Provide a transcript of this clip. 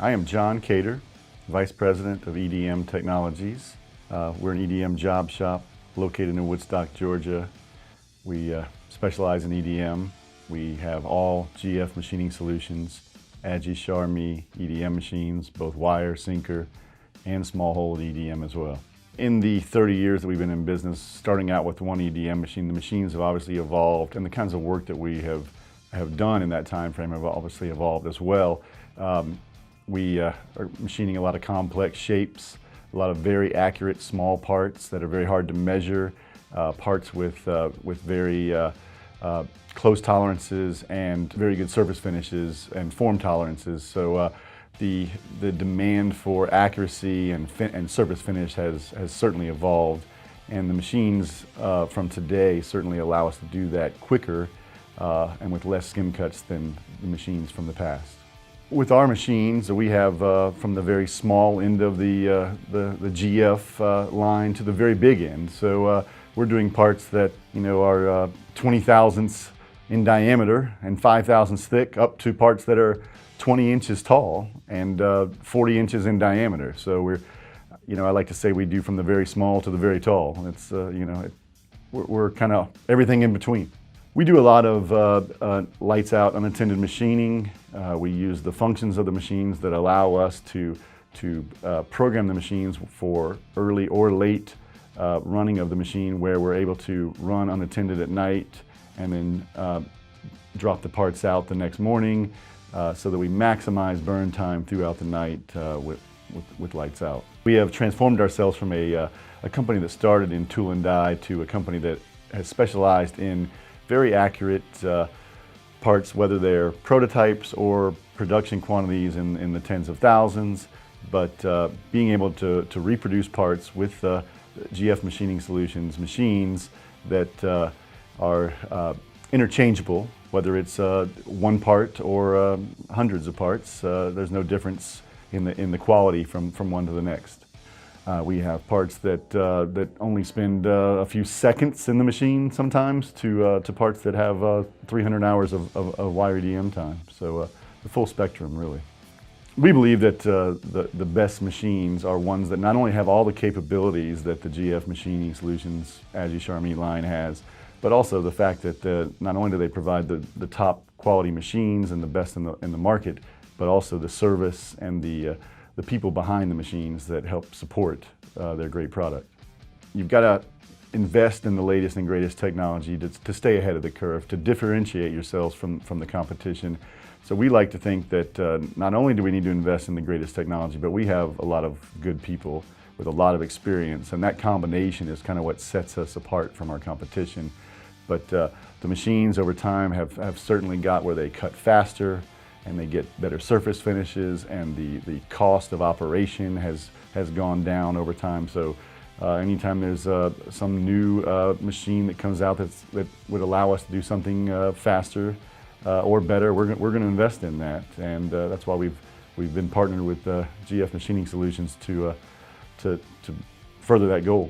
I am John Cater, Vice President of EDM Technologies. We're an EDM job shop located in Woodstock, Georgia. We specialize in EDM. We have all GF machining solutions, Agi Charmy EDM machines, both wire, sinker, and small hole EDM as well. In the 30 years that we've been in business, starting out with one EDM machine, the machines have obviously evolved, and the kinds of work that we have done in that time frame have obviously evolved as well. We are machining a lot of complex shapes, a lot of very accurate small parts that are very hard to measure, parts with very close tolerances and very good surface finishes and form tolerances. So the demand for accuracy and surface finish has certainly evolved, and the machines from today certainly allow us to do that quicker and with less skim cuts than the machines from the past. With our machines, we have from the very small end of the GF line to the very big end. So we're doing parts that are 20 thousandths in diameter and 5 thousandths thick, up to parts that are 20 inches tall and 40 inches in diameter. So I like to say we do from the very small to the very tall. It's we're kind of everything in between. We do a lot of lights out unattended machining. We use the functions of the machines that allow us to program the machines for early or late running of the machine, where we're able to run unattended at night and then drop the parts out the next morning so that we maximize burn time throughout the night with lights out. We have transformed ourselves from a company that started in tool and die to a company that has specialized in very accurate parts, whether they're prototypes or production quantities in the tens of thousands, but being able to reproduce parts with GF machining solutions, machines that are interchangeable, whether it's one part or hundreds of parts. There's no difference in the quality from one to the next. We have parts that only spend a few seconds in the machine sometimes to parts that have 300 hours of wire EDM time. So the full spectrum, really. We believe that the best machines are ones that not only have all the capabilities that the GF Machining Solutions Agi Charmy line has, but also the fact that not only do they provide the top quality machines and the best in the market, but also the service and the people behind the machines that help support their great product. You've got to invest in the latest and greatest technology to stay ahead of the curve, to differentiate yourselves from the competition. So we like to think that not only do we need to invest in the greatest technology, but we have a lot of good people with a lot of experience, and that combination is kind of what sets us apart from our competition. But the machines over time have certainly got where they cut faster, and they get better surface finishes, and the cost of operation has gone down over time. So anytime there's some new machine that comes out that would allow us to do something faster or better, we're going to invest in that, and that's why we've been partnered with GF Machining Solutions to further that goal.